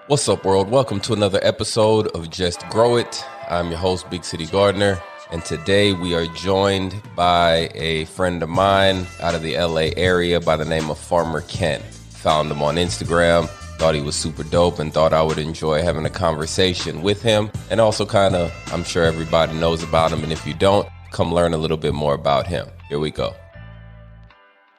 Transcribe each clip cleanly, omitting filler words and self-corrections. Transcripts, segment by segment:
What's up, world? Welcome to another episode of Just Grow It. I'm your host, Big City Gardener, and today we are joined by a friend of mine out of the LA area by the name of Farmer Ken. Found him on Instagram, thought he was super dope, and thought I would enjoy having a conversation with him. And also I'm sure everybody knows about him, and if you don't, come learn a little bit more about him. Here we go.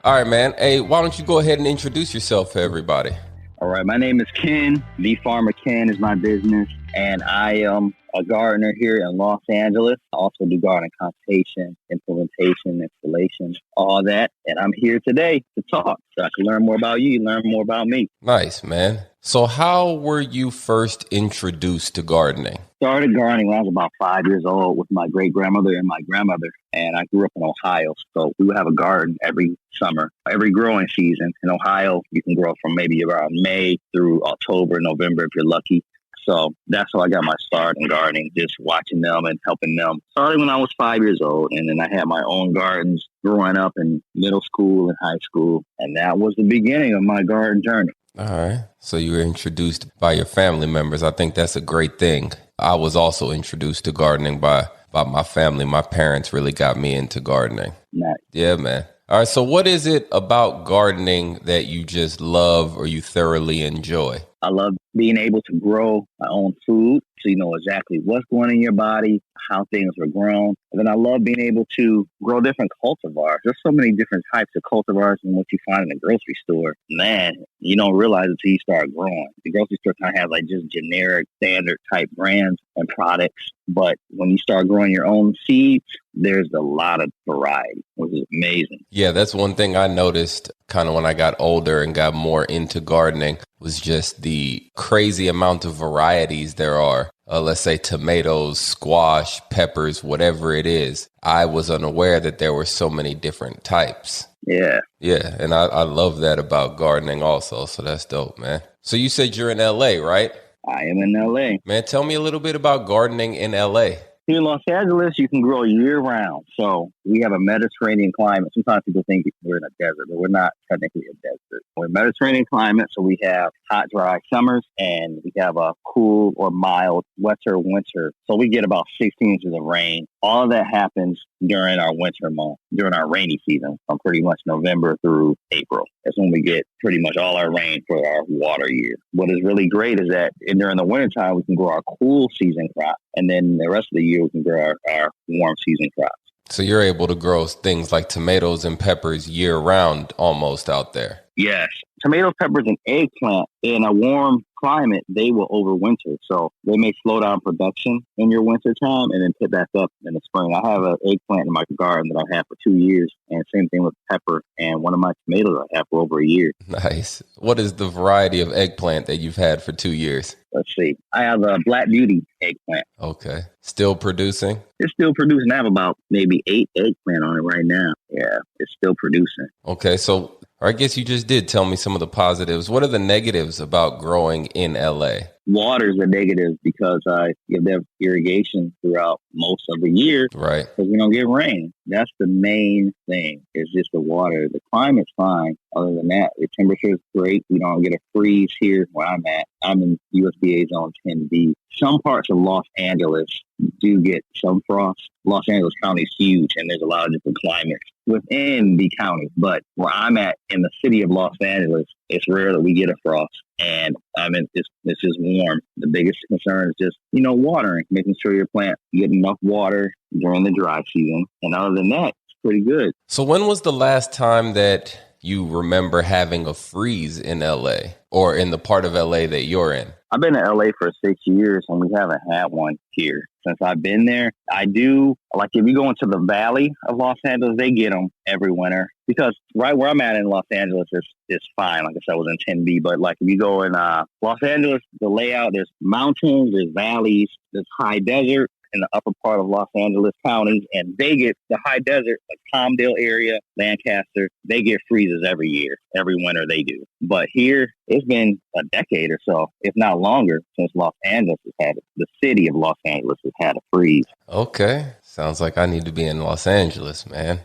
All right, man. Hey, why don't you go ahead and introduce yourself to everybody? All right, my name is Ken. The Farmer Ken is my business, and I am a gardener here in Los Angeles. I also do garden consultation, implementation, installation, all that. And I'm here today to talk so I can learn more about you, learn more about me. Nice, man. So how were you first introduced to gardening? Started gardening when I was about 5 years old with my great-grandmother and my grandmother. And I grew up in Ohio, so we would have a garden every summer, every growing season. In Ohio, you can grow from maybe around May through October, November if you're lucky. So that's how I got my start in gardening, just watching them and helping them. Started when I was 5 years old, and then I had my own gardens growing up in middle school and high school. And that was the beginning of my garden journey. All right. So you were introduced by your family members. I think that's a great thing. I was also introduced to gardening by my family. My parents really got me into gardening. Nice. Yeah, man. All right. So what is it about gardening that you just love or you thoroughly enjoy? I love being able to grow my own food so you know exactly what's going in your body, how things are grown. And then I love being able to grow different cultivars. There's so many different types of cultivars than what you find in the grocery store. Man, you don't realize it until you start growing. The grocery store kind of has like just generic standard type brands and products. But when you start growing your own seeds, there's a lot of variety, which is amazing. Yeah, that's one thing I noticed kind of when I got older and got more into gardening was just the crazy amount of varieties there are. Let's say tomatoes, squash, peppers, whatever it is. I was unaware that there were so many different types. Yeah. Yeah, and I love that about gardening also, so that's dope, man. So you said you're in LA, right? I am in LA. Man, tell me a little bit about gardening in LA. Here in Los Angeles, you can grow year round. So we have a Mediterranean climate. Sometimes people think we're in a desert, but we're not technically a desert. We're a Mediterranean climate, so we have hot, dry summers, and we have a cool or mild, wetter winter. So we get about 16 inches of rain. All of that happens during our winter month, during our rainy season, from pretty much November through April. That's when we get pretty much all our rain for our water year. What is really great is that during the wintertime, we can grow our cool season crop, and then the rest of the year, we can grow our warm season crops. So you're able to grow things like tomatoes and peppers year round almost out there. Yes. Tomatoes, peppers, and eggplant in a warm climate, they will overwinter. So they may slow down production in your winter time and then pick back up in the spring. I have an eggplant in my garden that I've had for 2 years, and same thing with pepper, and one of my tomatoes I have for over a year. Nice. What is the variety of eggplant that you've had for 2 years? Let's see. I have a Black Beauty eggplant. Okay. Still producing? It's still producing. I have about maybe 8 eggplant on it right now. Yeah, it's still producing. Okay, so I guess you just did tell me some of the positives. What are the negatives about growing in LA? Water is a negative because I give them irrigation throughout most of the year. Right. Because we don't get rain. That's the main thing. It's just the water. The climate's fine. Other than that, the temperature is great. We don't get a freeze here where I'm at. I'm in USDA Zone 10B. Some parts of Los Angeles do get some frost. Los Angeles County is huge, and there's a lot of different climates within the county. But where I'm at in the city of Los Angeles, it's rare that we get a frost. And it's just warm. The biggest concern is just, watering, making sure your plant get enough water during the dry season. And other than that, it's pretty good. So when was the last time that you remember having a freeze in LA or in the part of LA that you're in? I've been in LA for 6 years and we haven't had one here. Since I've been there, I do, like if you go into the valley of Los Angeles, they get them every winter. Because right where I'm at in Los Angeles is fine. Like I said, I was in 10B. But like if you go in Los Angeles, the layout, there's mountains, there's valleys, there's high desert in the upper part of Los Angeles County. And they get the high desert, like Palmdale area, Lancaster, they get freezes every year. Every winter they do. But here, it's been a decade or so, if not longer, since Los Angeles has had it. The city of Los Angeles has had a freeze. Okay. Sounds like I need to be in Los Angeles, man.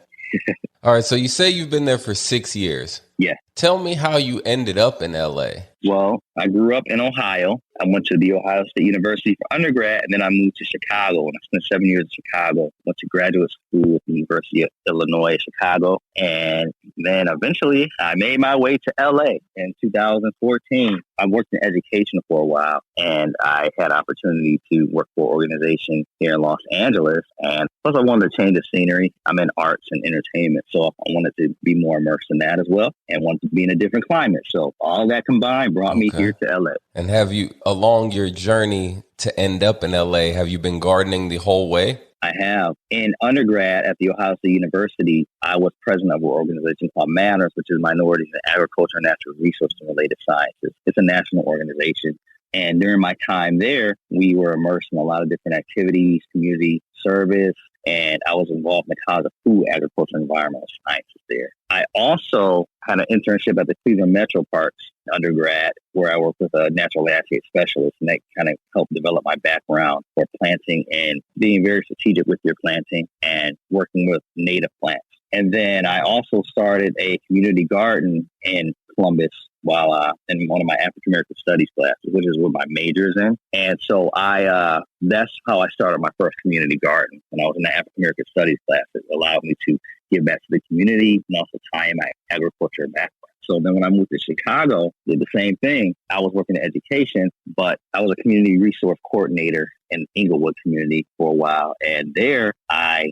All right. So you say you've been there for 6 years. Yeah. Tell me how you ended up in LA. Well, I grew up in Ohio. I went to the Ohio State University for undergrad, and then I moved to Chicago, and I spent 7 years in Chicago. Went to graduate school at the University of Illinois, Chicago, and then eventually I made my way to LA in 2014. I worked in education for a while, and I had opportunity to work for an organization here in Los Angeles. And plus, I wanted to change the scenery. I'm in arts and entertainment, so I wanted to be more immersed in that as well, and wanted to be in a different climate. So all that combined brought me here to LA. And have you, along your journey to end up in LA, have you been gardening the whole way? I have. In undergrad at the Ohio State University, I was president of an organization called MANNERS, which is Minorities in Agriculture and Natural Resources and Related Sciences. It's a national organization. And during my time there, we were immersed in a lot of different activities, community service, and I was involved in the College of Food, Agriculture, and Environmental Sciences there. I also had an internship at the Cleveland Metro Parks undergrad, where I worked with a natural landscape specialist, and that kind of helped develop my background for planting and being very strategic with your planting and working with native plants. And then I also started a community garden in Columbus while in one of my African American Studies classes, which is what my major is in. And so that's how I started my first community garden when I was in the African American Studies class. It allowed me to give back to the community and also tie in my agriculture background. So then when I moved to Chicago, did the same thing. I was working in education, but I was a community resource coordinator in Inglewood community for a while. And there I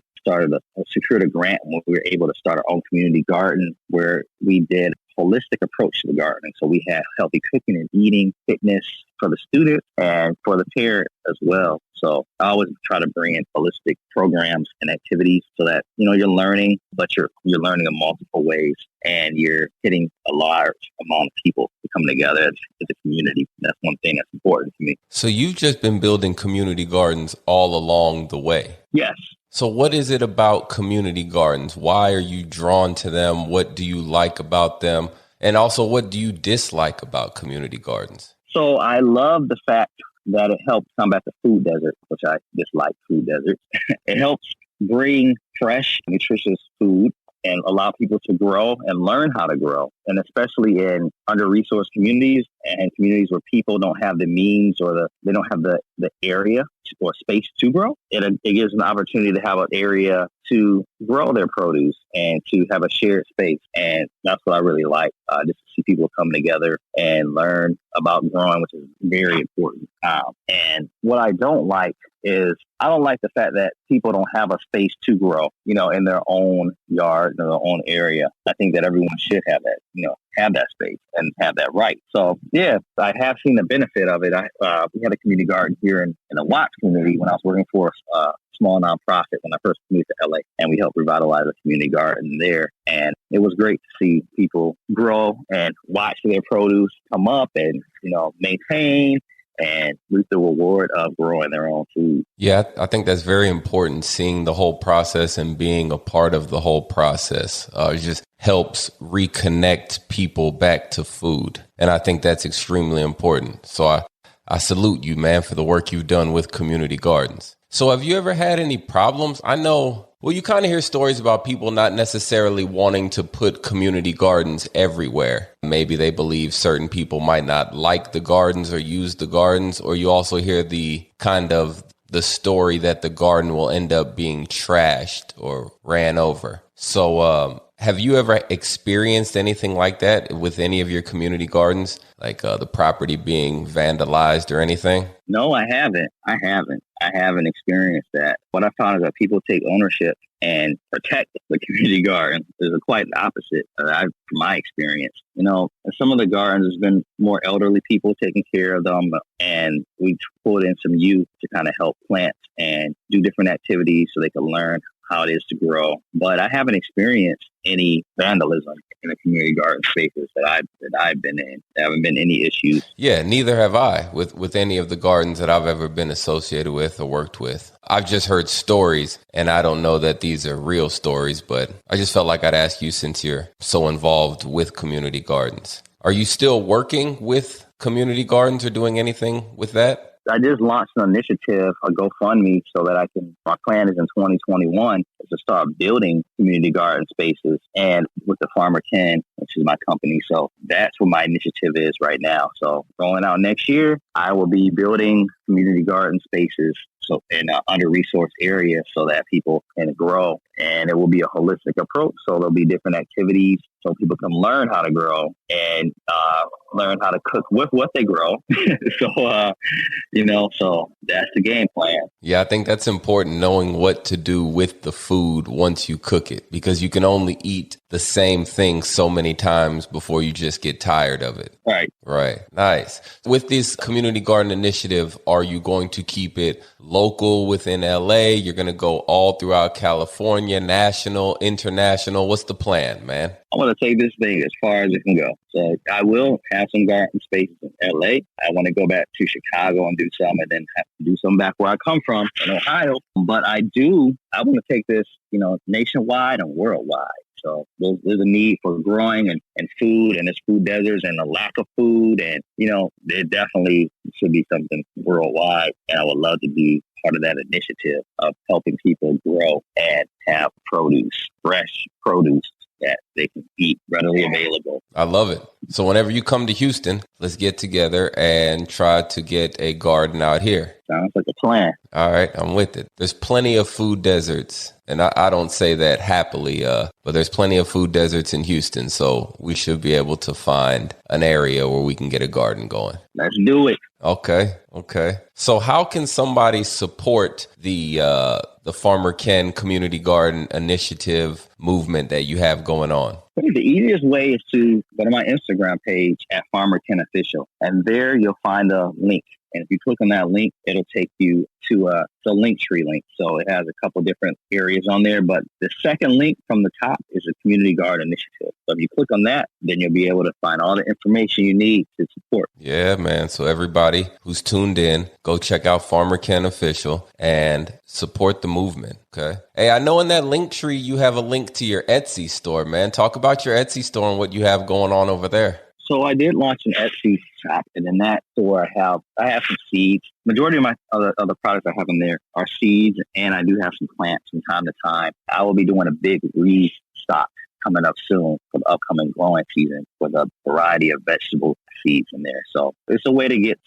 secured a grant when we were able to start our own community garden where we did a holistic approach to the gardening. So we had healthy cooking and eating, fitness for the student and for the parent as well. So I always try to bring in holistic programs and activities so that, you're learning, but you're learning in multiple ways and you're hitting a large amount of people to come together as a community. That's one thing that's important to me. So you've just been building community gardens all along the way. Yes. So what is it about community gardens? Why are you drawn to them? What do you like about them? And also, what do you dislike about community gardens? So I love the fact that it helps combat the food desert, which I dislike food deserts. It helps bring fresh, nutritious food and allow people to grow and learn how to grow. And especially in under-resourced communities and communities where people don't have the means or they don't have the area or space to grow. It gives an opportunity to have an area to grow their produce and to have a shared space. And that's what I really like, just to see people come together and learn about growing, which is very important. And what I don't like is I don't like the fact that people don't have a space to grow, in their own yard, in their own area. I think that everyone should have that, have that space and have that right. So, yeah, I have seen the benefit of it. We had a community garden here in the Watts community when I was working for a small nonprofit when I first moved to LA, and we helped revitalize a community garden there. And it was great to see people grow and watch their produce come up and, maintain and reap the reward of growing their own food. Yeah, I think that's very important, seeing the whole process and being a part of the whole process. It just helps reconnect people back to food. And I think that's extremely important. So I salute you, man, for the work you've done with community gardens. So have you ever had any problems? I know, you kind of hear stories about people not necessarily wanting to put community gardens everywhere. Maybe they believe certain people might not like the gardens or use the gardens, or you also hear the story that the garden will end up being trashed or ran over. So have you ever experienced anything like that with any of your community gardens, like the property being vandalized or anything? No, I haven't. I haven't experienced that. What I found is that people take ownership and protect the community garden. It's quite the opposite from my experience. Some of the gardens, there's been more elderly people taking care of them, and we pulled in some youth to kind of help plant and do different activities so they can learn how it is to grow. But I haven't experienced any vandalism in the community garden spaces that I've been in. There haven't been any issues. Yeah, neither have I with any of the gardens that I've ever been associated with or worked with. I've just heard stories, and I don't know that these are real stories, but I just felt like I'd ask you since you're so involved with community gardens. Are you still working with community gardens or doing anything with that? I just launched an initiative, a GoFundMe, so that my plan is in 2021 is to start building community garden spaces and with the Farmer Ken, which is my company. So that's what my initiative is right now. So going out next year, I will be building community garden spaces so in an under-resourced area so that people can grow. And it will be a holistic approach. So there'll be different activities so people can learn how to grow and learn how to cook with what they grow. So that's the game plan. Yeah, I think that's important, knowing what to do with the food once you cook it, because you can only eat the same thing so many times before you just get tired of it. Right. Nice. With this community garden initiative, are you going to keep it local within LA? You're going to go all throughout California, national, international? What's the plan, man? I want to take this thing as far as it can go. So I will have some garden spaces in LA. I want to go back to Chicago and do some, and then have to do some back where I come from in Ohio. But I want to take this, nationwide and worldwide. So there's a need for growing and food, and there's food deserts and a lack of food. And, there definitely should be something worldwide. And I would love to be part of that initiative of helping people grow and have fresh produce that they can eat readily available. I love it. So whenever you come to Houston, let's get together and try to get a garden out here. Sounds like a plan. All right, I'm with it. There's plenty of food deserts, and I don't say that happily, but there's plenty of food deserts in Houston, so we should be able to find an area where we can get a garden going. Let's do it. Okay. So how can somebody support the Farmer Ken Community Garden Initiative movement that you have going on? I think the easiest way is to go to my Instagram page at Farmer Ken Official, and there you'll find a link. And if you click on that link, it'll take you to the Linktree link. So it has a couple different areas on there. But the second link from the top is a community garden initiative. So if you click on that, then you'll be able to find all the information you need to support. Yeah, man. So everybody who's tuned in, go check out Farmer Ken Official and support the movement. Okay. Hey, I know in that Linktree you have a link to your Etsy store, man. Talk about your Etsy store and what you have going on over there. So I did launch an Etsy shop, and in that store I have some seeds. Majority of my other products I have in there are seeds, and I do have some plants from time to time. I will be doing a big restock coming up soon for the upcoming growing season with a variety of vegetable seeds in there. So it's a way to get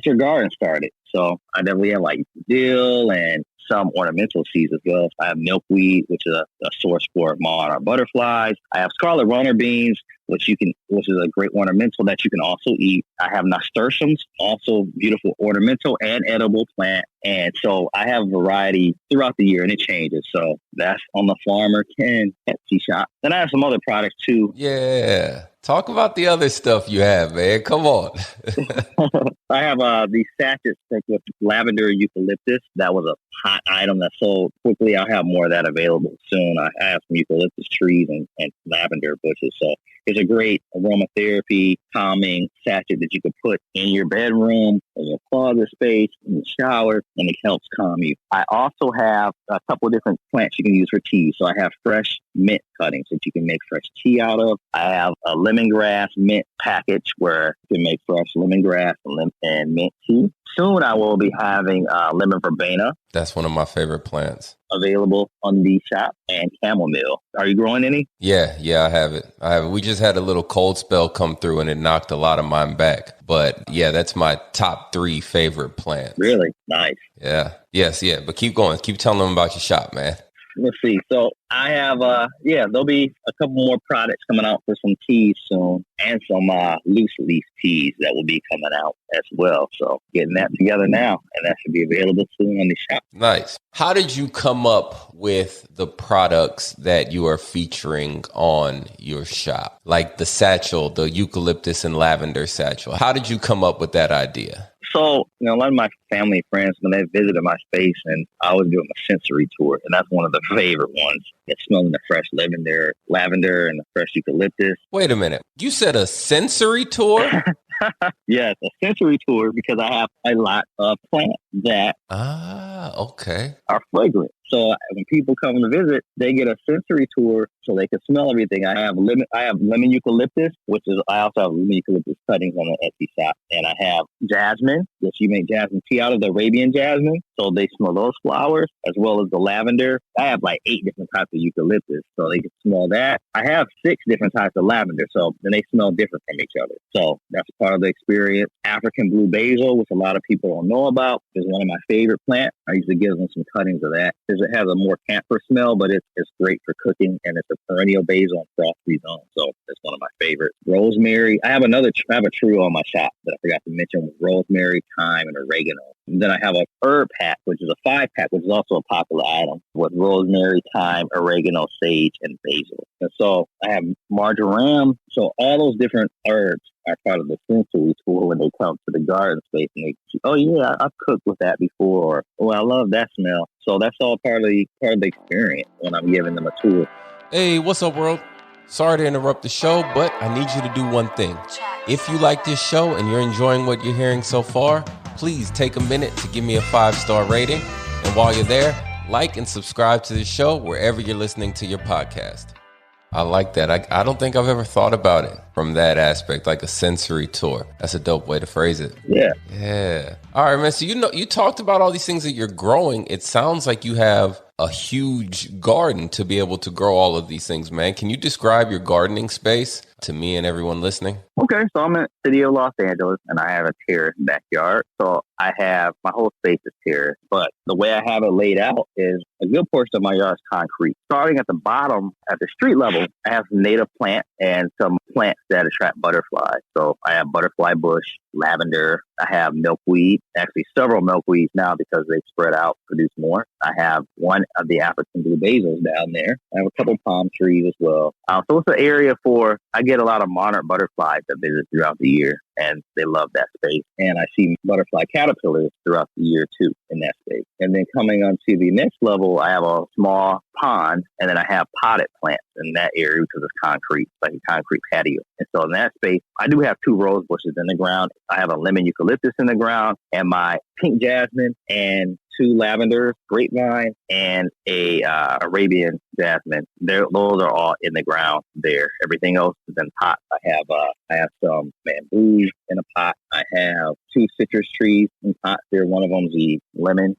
your garden started. So I definitely have like dill and some ornamental seeds as well. I have milkweed, which is a source for monarch butterflies. I have scarlet runner beans, which is a great ornamental that you can also eat. I have nasturtiums, also beautiful ornamental and edible plant. And so I have variety throughout the year, and it changes. So that's on the Farmer Ken Etsy shop. Then I have some other products too. Yeah. Talk about the other stuff you have, man. Come on. I have these sachets with Lavender Eucalyptus. That was a hot item that sold quickly. I'll have more of that available soon. I have some eucalyptus trees and lavender bushes. So it's a great aromatherapy, calming sachet that you can put in your bedroom, in your closet space, in the shower, and it helps calm you. I also have a couple of different plants you can use for tea. So I have fresh mint cuttings that you can make fresh tea out of. I have a lemongrass mint package where you can make fresh lemongrass and mint tea. Soon I will be having lemon verbena. That's one of my favorite plants. Available on the shop, and chamomile. Are you growing any? Yeah, I have it. We just had a little cold spell come through and it knocked a lot of mine back. But yeah, that's my top 3 favorite plants. Really? Nice. Yeah. Yes. But keep going. Keep telling them about your shop, man. Let's see. So I have, there'll be a couple more products coming out for some teas soon, and some loose leaf teas that will be coming out as well. So getting that together now, and that should be available soon on the shop. Nice. How did you come up with the products that you are featuring on your shop? Like the satchel, the eucalyptus and lavender satchel. How did you come up with that idea? So, a lot of my family and friends, when they visited my space, and I always do a sensory tour, and that's one of the favorite ones. It's smelling the fresh lavender and the fresh eucalyptus. Wait a minute. You said a sensory tour? Yes, a sensory tour, because I have a lot of plants that okay. are fragrant. So when people come to visit, they get a sensory tour so they can smell everything. I have lemon eucalyptus, I also have lemon eucalyptus cuttings on the Etsy shop. And I have jasmine, which you make jasmine tea out of, the Arabian jasmine. So they smell those flowers, as well as the lavender. I have like 8 different types of eucalyptus, so they can smell that. I have 6 different types of lavender, so then they smell different from each other. So that's part of the experience. African blue basil, which a lot of people don't know about, is one of my favorite plants. I usually give them some cuttings of that because it has a more camphor smell, but it's great for cooking, and it's a perennial basil in frost-free zone. So it's one of my favorites. Rosemary. I have a trio on my shop that I forgot to mention with rosemary, thyme, and oregano. And then I have a herb pack, which is a 5-pack, which is also a popular item with rosemary, thyme, oregano, sage, and basil. And so I have marjoram. So all those different herbs are part of the sensory tool when they come to the garden space, and they say, oh yeah, I've cooked with that before, or oh, I love that smell. So that's all part of the experience when I'm giving them a tour. Hey, what's up, world? Sorry to interrupt the show, but I need you to do one thing. If you like this show and you're enjoying what you're hearing so far, please take a minute to give me a 5-star rating. And while you're there, like and subscribe to the show wherever you're listening to your podcast. I like that. I don't think I've ever thought about it from that aspect, like a sensory tour. That's a dope way to phrase it. Yeah. All right, man. So you talked about all these things that you're growing. It sounds like you have a huge garden to be able to grow all of these things, man. Can you describe your gardening space to me and everyone listening? Okay, so I'm in the city of Los Angeles, and I have a terrace backyard. So I have my whole space is terrace, but the way I have it laid out is a good portion of my yard is concrete. Starting at the bottom, at the street level, I have some native plants and some plants that attract butterflies. So I have butterfly bush, lavender. I have milkweed, actually several milkweeds now because they spread out, produce more. I have one of the African blue basils down there. I have a couple palm trees as well. So it's an area I get a lot of monarch butterflies that visit throughout the year, and they love that space. And I see butterfly caterpillars throughout the year too in that space. And then coming on to the next level, I have a small pond, and then I have potted plants in that area because it's concrete, like a concrete patio. And so in that space, I do have 2 rose bushes in the ground. I have a lemon eucalyptus in the ground, and my pink jasmine, and 2 lavenders, grapevine, and a Arabian jasmine. Those are all in the ground there. Everything else is in pots. I have some bamboo in a pot. I have 2 citrus trees in pots there. One of them is the lemon,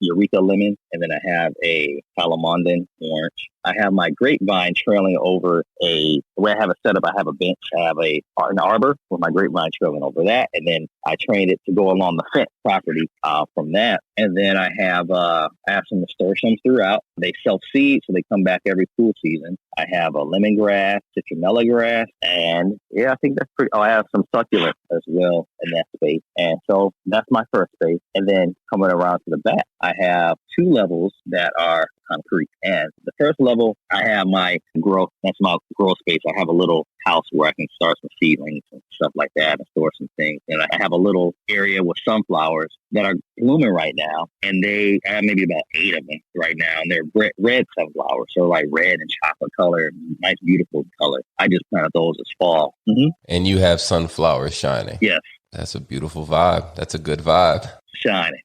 Eureka lemon, and then I have a Calamandan orange. I have my grapevine trailing over the way I have it set up, I have a bench. I have an arbor with my grapevine trailing over that, and then I trained it to go along the fence property from that. And then I have some nasturtiums throughout. They self-seed, so they come back every cool season. I have a lemongrass, citronella grass, and I think that's pretty. Oh, I have some succulents as well in that space. And so that's my first space. And then coming around to the back, I have 2 levels that are concrete. And the first level, I have my grow. That's my grow space. I have a little house where I can start some seedlings and stuff like that and store some things. And I have a little area with sunflowers that are blooming right now. And I have maybe about 8 of them right now. And they're red sunflowers. So like red and chocolate color, nice, beautiful color. I just planted those as fall. Mm-hmm. And you have sunflowers shining. Yes. That's a beautiful vibe. That's a good vibe. Shining.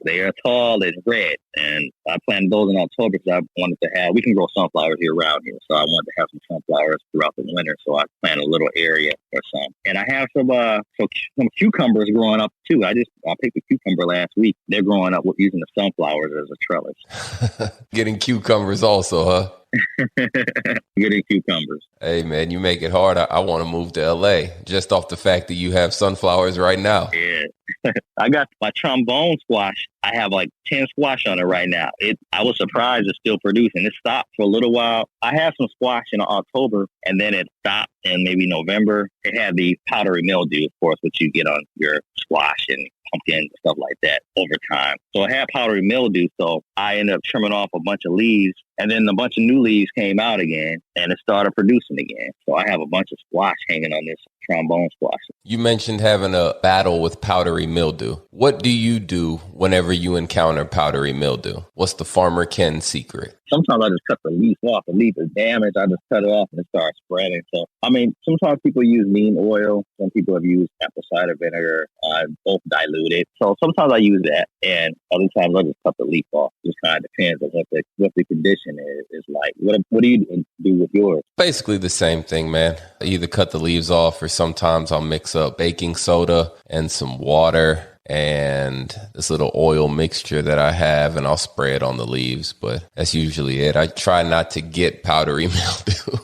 They are tall and red. And I planted those in October because I wanted to we can grow sunflowers year round here. So I wanted to have some sunflowers throughout the winter. So I planted a little area for some. And I have some cucumbers growing up too. I picked a cucumber last week. They're growing up using the sunflowers as a trellis. Getting cucumbers also, huh? Getting cucumbers. Hey man, you make it hard. I want to move to LA just off the fact that you have sunflowers right now. Yeah. I got my trombone squash. I have like 10 squash on it right now. I was surprised it's still producing. It stopped for a little while. I had some squash in October, and then it stopped in maybe November. It had the powdery mildew, of course, which you get on your squash and pumpkin and stuff like that over time. So I had powdery mildew, so I ended up trimming off a bunch of leaves, and then a bunch of new leaves came out again, and it started producing again. So I have a bunch of squash hanging on this trombone squash. You mentioned having a battle with powdery mildew. What do you do whenever you encounter powdery mildew? What's the Farmer Ken secret? Sometimes I just cut the leaf off. The leaf is damaged. I just cut it off and it starts spreading. So, I mean, sometimes people use neem oil. Some people have used apple cider vinegar. Both diluted. So sometimes I use that, and other times I just cut the leaf off. Just kind of depends on what the condition is like. What do you do with yours? Basically the same thing, man. I either cut the leaves off, or sometimes I'll mix up baking soda and some water and this little oil mixture that I have, and I'll spray it on the leaves. But that's usually it. I try not to get powdery mildew.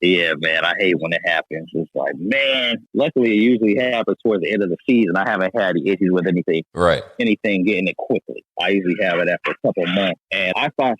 Yeah, man, I hate when it happens. It's like, man, luckily it usually happens towards the end of the season. I haven't had any issues with anything getting it quickly. I usually have it after a couple of months. And I found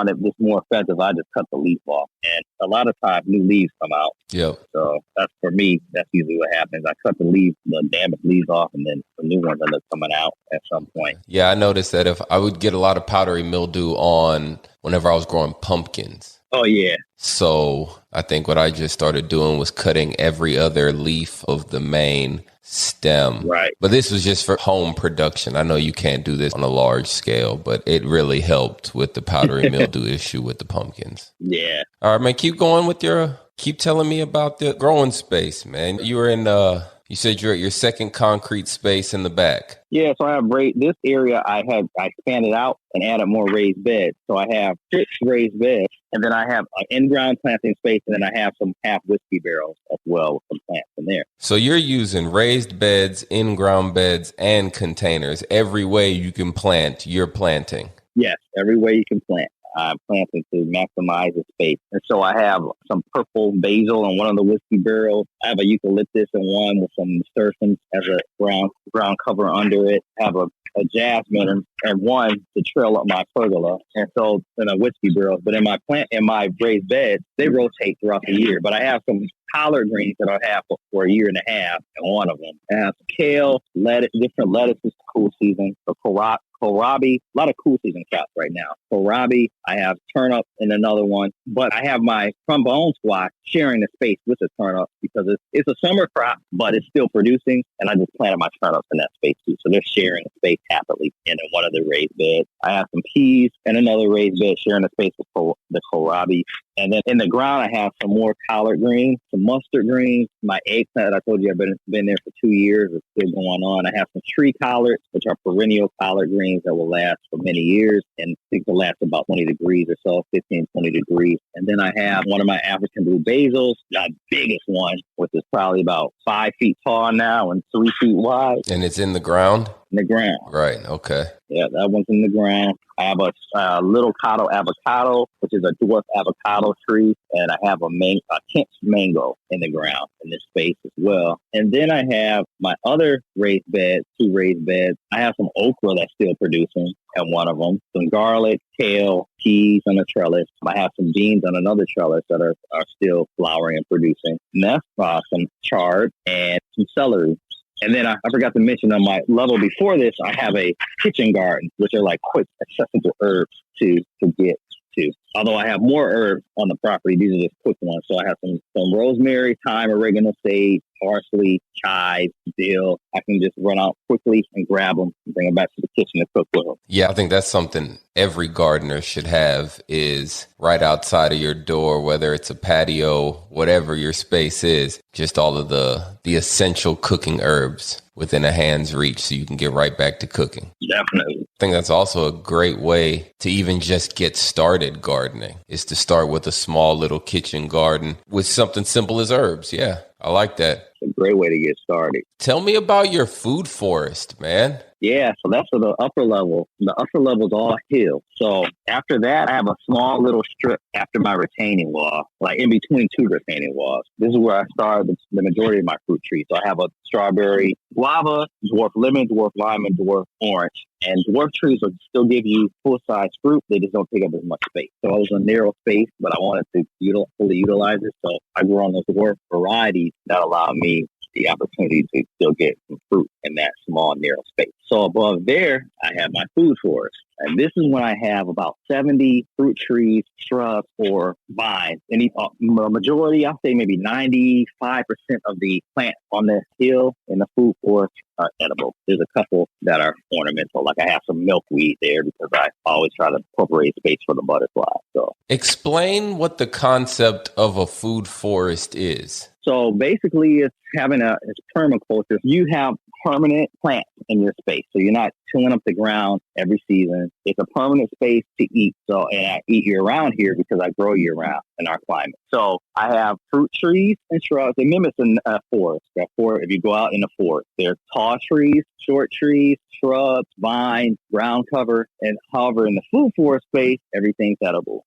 it just more effective. I just cut the leaf off. And a lot of times new leaves come out. Yep. So that's, for me, that's usually what happens. I cut the damaged leaves off, and then the new ones end up coming out at some point. Yeah, I noticed that if I would get a lot of powdery mildew on whenever I was growing pumpkins. Oh, yeah. So I think what I just started doing was cutting every other leaf of the main stem. Right. But this was just for home production. I know you can't do this on a large scale, but it really helped with the powdery mildew issue with the pumpkins. Yeah. All right, man, keep telling me about the growing space, man. You said you're at your second concrete space in the back. Yeah, so I have this area. I expanded out and added more raised beds. So I have 6 raised beds, and then I have an in-ground planting space, and then I have some half whiskey barrels as well with some plants in there. So you're using raised beds, in-ground beds, and containers. Every way you can plant, you're planting. Yes, every way you can plant. I'm planting to maximize the space. And so I have some purple basil in one of the whiskey barrels. I have a eucalyptus in one with some nasturtiums as a ground cover under it. I have a jasmine and one to trail up my pergola. And so in a whiskey barrel. But in my raised beds, they rotate throughout the year. But I have some collard greens that I'll have for a year and a half in one of them. I have some kale, lettuce, different lettuces, cool season, the kohlrabi, a lot of cool season crops right now. Kohlrabi, I have turnip in another one, but I have my trombone squash sharing the space with the turnip because it's a summer crop, but it's still producing, and I just planted my turnips in that space too. So they're sharing the space happily in one of the raised beds. I have some peas in another raised bed sharing the space with the kohlrabi. And then in the ground, I have some more collard greens, some mustard greens, my eggplant. I told you I've been there for 2 years. It's still going on. I have some tree collards, which are perennial collard greens that will last for many years. And I think they'll last about 20 degrees or so, 15, 20 degrees. And then I have one of my African blue basils, the biggest one, which is probably about 5 feet tall now and 3 feet wide. And it's in the ground? In the ground. Right. Okay. Yeah, that one's in the ground. I have a little Cotto avocado, which is a dwarf avocado tree, and I have a Kent's mango in the ground in this space as well. And then I have my other raised beds, 2 raised beds. I have some okra that's still producing in one of them, some garlic, kale, peas on a trellis. I have some beans on another trellis that are still flowering and producing. And that's some chard and some celery. And then I forgot to mention on my level before this, I have a kitchen garden, which are like quick, accessible herbs to get to. Although I have more herbs on the property, these are just quick ones. So I have some rosemary, thyme, oregano, sage, parsley, chive, dill. I can just run out quickly and grab them and bring them back to the kitchen to cook with them. Yeah, I think that's something every gardener should have, is right outside of your door, whether it's a patio, whatever your space is, just all of the essential cooking herbs within a hand's reach so you can get right back to cooking. Definitely. I think that's also a great way to even just get started gardening, is to start with a small little kitchen garden with something simple as herbs. Yeah, I like that. It's a great way to get started. Tell me about your food forest, man. Yeah, so that's for the upper level. The upper level is all hill. So after that, I have a small little strip after my retaining wall, like in between 2 retaining walls. This is where I started the majority of my fruit trees. So I have a strawberry, guava, dwarf lemon, dwarf lime, and dwarf orange. And dwarf trees will still give you full-size fruit. They just don't take up as much space. So it was a narrow space, but I wanted to fully utilize it. So I grew on those dwarf varieties that allowed me the opportunity to still get some fruit in that small, narrow space. So above there, I have my food forest. And this is when I have about 70 fruit trees, shrubs, or vines. And majority, I'll say maybe 95% of the plants on the hill in the food forest are edible. There's a couple that are ornamental. Like I have some milkweed there because I always try to incorporate space for the butterflies. So, explain what the concept of a food forest is. So basically, it's permaculture. You have permanent plants in your space. So you're not tilling up the ground every season. It's a permanent space to eat. So, and I eat year round here because I grow year round in our climate. So I have fruit trees and shrubs. It mimics a forest. If you go out in the forest, there's tall trees, short trees, shrubs, vines, ground cover. And however, in the food forest space, everything's edible.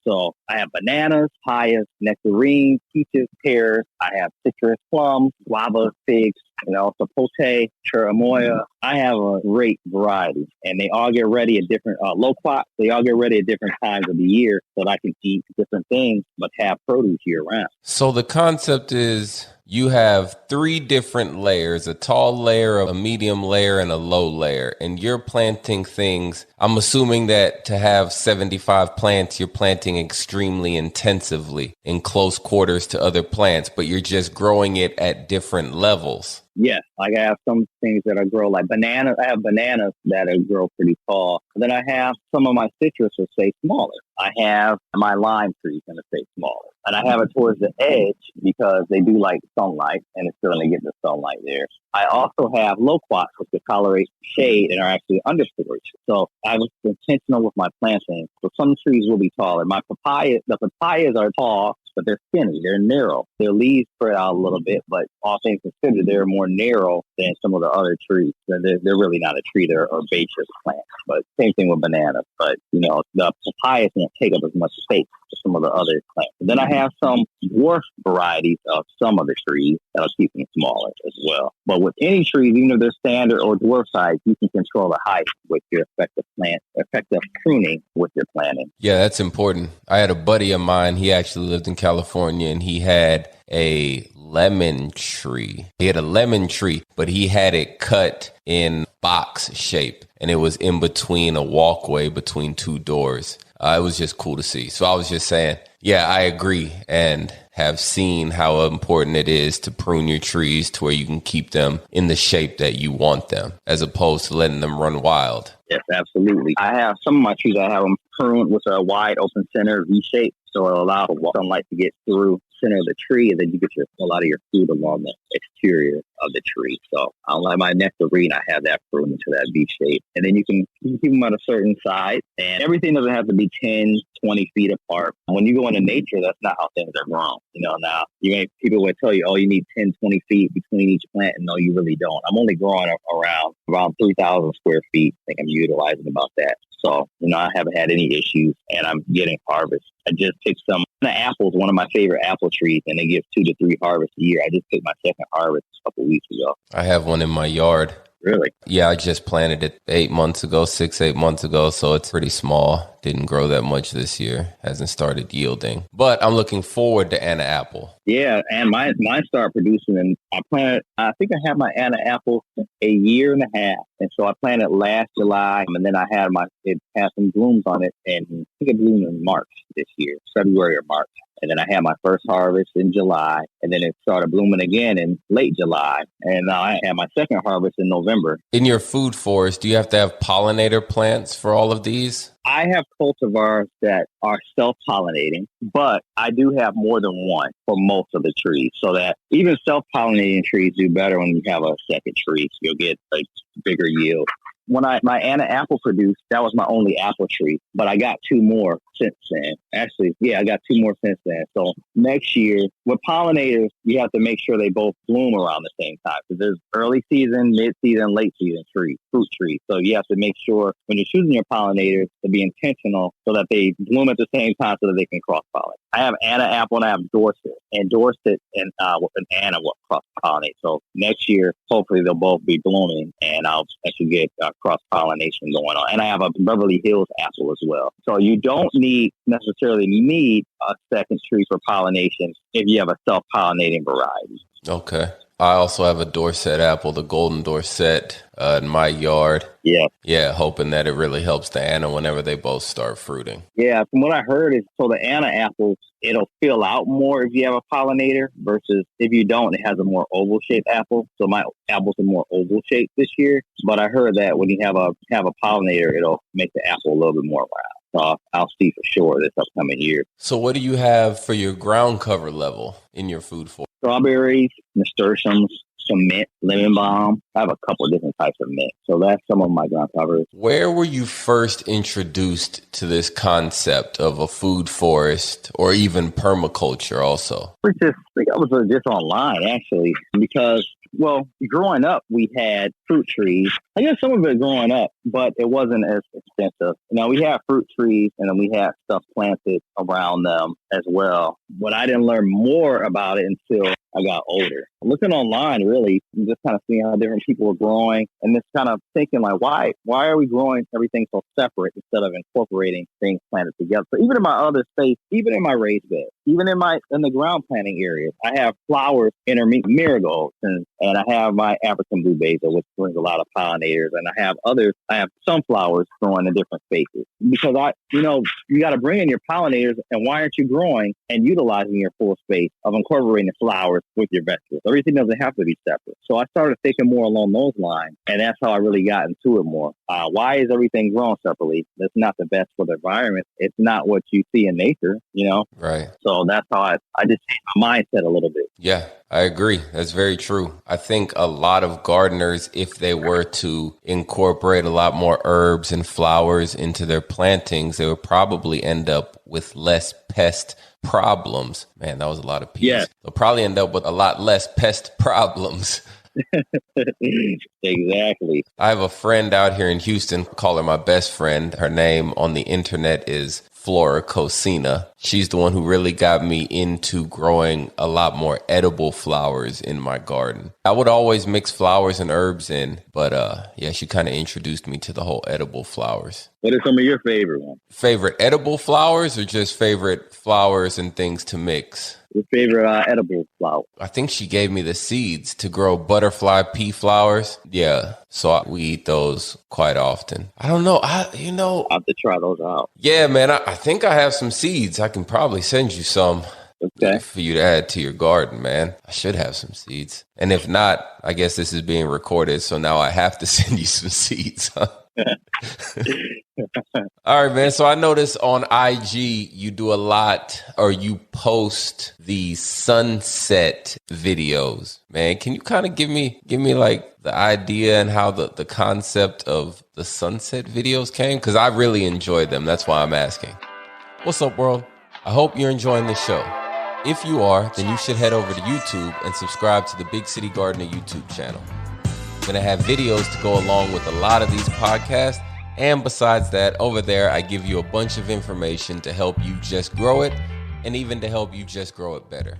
So I have bananas, papayas, nectarines, peaches, pears. I have citrus, plums, guava, figs, sapote, cherimoya. I have a great variety, and they all get ready at different loquats. They all get ready at different times of the year, so that I can eat different things, but have produce year round. So the concept is you have 3 different layers, a tall layer, a medium layer, and a low layer. And you're planting things. I'm assuming that to have 75 plants, you're planting extremely intensively in close quarters to other plants, but you're just growing it at different levels. Yes, like I have some things that I grow like bananas. I have bananas that grow pretty tall. And then I have some of my citrus will stay smaller. I have my lime trees going to stay smaller. And I have it towards the edge because they do like sunlight, and it's still going to get the sunlight there. I also have loquats, which can tolerate shade and are actually understory. So I was intentional with my planting. So some trees will be taller. The papayas are tall, but they're skinny. They're narrow. Their leaves spread out a little bit, but all things considered, they're more narrow than some of the other trees. They're really not a tree. They're herbaceous plants. But same thing with bananas. But, the papayas won't take up as much space as some of the other plants. And then I have some dwarf varieties of some of the trees that'll keep them smaller as well. But with any trees, even if they're standard or dwarf size, you can control the height with your effective pruning with your planting. Yeah, that's important. I had a buddy of mine. He actually lived in California, and he had a lemon tree. He had a lemon tree, but he had it cut in box shape, and it was in between a walkway between 2 doors. It was just cool to see. So I was just saying, yeah, I agree, and have seen how important it is to prune your trees to where you can keep them in the shape that you want them, as opposed to letting them run wild. Yes, absolutely. I have some of my trees, I have them pruned with a wide open center V shape, so it'll allow sunlight to get through center of the tree, and then you get a lot of your food along the exterior of the tree. So like my nectarine, I have that pruned into that V shape. And then you can keep them at a certain size, and everything doesn't have to be 10, 20 feet apart. When you go into nature, that's not how things are grown. Now people would tell you, oh, you need 10, 20 feet between each plant. And no, you really don't. I'm only growing around 3,000 square feet. I think I'm utilizing about that. So, I haven't had any issues, and I'm getting harvest. I just picked some apples, one of my favorite apple trees, and they give 2 to 3 harvests a year. I just picked my second harvest a couple weeks ago. I have one in my yard. Really? Yeah, I just planted it 8 months ago, 8 months ago. So it's pretty small. Didn't grow that much this year. Hasn't started yielding. But I'm looking forward to Anna apple. Yeah, and mine start producing. And I think I had my Anna apple a year and a half. And so I planted last July. And then it had some blooms on it. And I think it bloomed in March this year, February or March. And then I had my first harvest in July, and then it started blooming again in late July. And now I had my second harvest in November. In your food forest, do you have to have pollinator plants for all of these? I have cultivars that are self-pollinating, but I do have more than one for most of the trees, so that even self-pollinating trees do better when you have a second tree. You'll get a bigger yield. When my Anna apple produced, that was my only apple tree, but I got 2 more since then. Actually, yeah, I got 2 more since then. So next year, with pollinators, you have to make sure they both bloom around the same time, because there's early season, mid-season, late season fruit trees. So you have to make sure when you're choosing your pollinators to be intentional so that they bloom at the same time so that they can cross-pollinate. I have Anna apple and I have Dorset, and Dorset and Anna will cross-pollinate. So next year, hopefully they'll both be blooming, and I'll actually get cross-pollination going on. And I have a Beverly Hills apple as well. So you don't necessarily need a second tree for pollination if you have a self-pollinating variety. Okay. I also have a Dorset apple, the golden Dorset, in my yard. Yeah. Yeah, hoping that it really helps the Anna whenever they both start fruiting. Yeah, from what I heard is so the Anna apples, it'll fill out more if you have a pollinator versus if you don't, it has a more oval shaped apple. So my apples are more oval shaped this year. But I heard that when you have a pollinator, it'll make the apple a little bit more round. So I'll see for sure this upcoming year. So what do you have for your ground cover level in your food forest? Strawberries, nasturtiums, some mint, lemon balm. I have a couple of different types of mint. So that's some of my ground covers. Where were you first introduced to this concept of a food forest or even permaculture also? I think I was just online, actually, because, well, growing up, we had fruit trees. I guess some of it growing up, but it wasn't as expensive. We had fruit trees and then we had stuff planted around them as well. But I didn't learn more about it until I got older. Looking online, really, and just kind of seeing how different people were growing and just kind of thinking like, why are we growing everything so separate instead of incorporating things planted together? So even in my other space, even in my raised bed, even in the ground planting areas, I have flowers, marigolds, and I have my African blue basil, which brings a lot of pollinators, and I have sunflowers growing in different spaces because you got to bring in your pollinators, and why aren't you growing and utilizing your full space of incorporating the flowers with your vegetables? Everything doesn't have to be separate. So I started thinking more along those lines, and that's how I really got into it more. Why is everything grown separately? That's not the best for the environment. It's not what you see in nature, Right. So that's how I just changed my mindset a little bit. Yeah, I agree. That's very true. I think a lot of gardeners, if they were to incorporate a lot more herbs and flowers into their plantings, they would probably end up with less pest problems. Man, that was a lot of peas. Yeah. They'll probably end up with a lot less pest problems. Exactly. I have a friend out here in Houston, call her my best friend. Her name on the internet is Flora Cosina. She's the one who really got me into growing a lot more edible flowers in my garden. I would always mix flowers and herbs in, but she kind of introduced me to the whole edible flowers. What are some of your favorite ones? Favorite edible flowers or just favorite flowers and things to mix? Your favorite edible flower? I think she gave me the seeds to grow butterfly pea flowers. Yeah, so we eat those quite often. I don't know. I'll have to try those out. Yeah, man, I think I have some seeds. I can probably send you some. Okay. For you to add to your garden, man. I should have some seeds. And if not, I guess this is being recorded, so now I have to send you some seeds. All right, man. So I noticed on IG you do a lot, or you post the sunset videos. Man, can you kind of give me like the idea and how the concept of the sunset videos came? Because I really enjoy them. That's why I'm asking. What's up, world? I hope you're enjoying this show. If you are, then you should head over to YouTube and subscribe to the Big City Gardener YouTube channel. I'm going to have videos to go along with a lot of these podcasts. And besides that, over there, I give you a bunch of information to help you just grow it and even to help you just grow it better.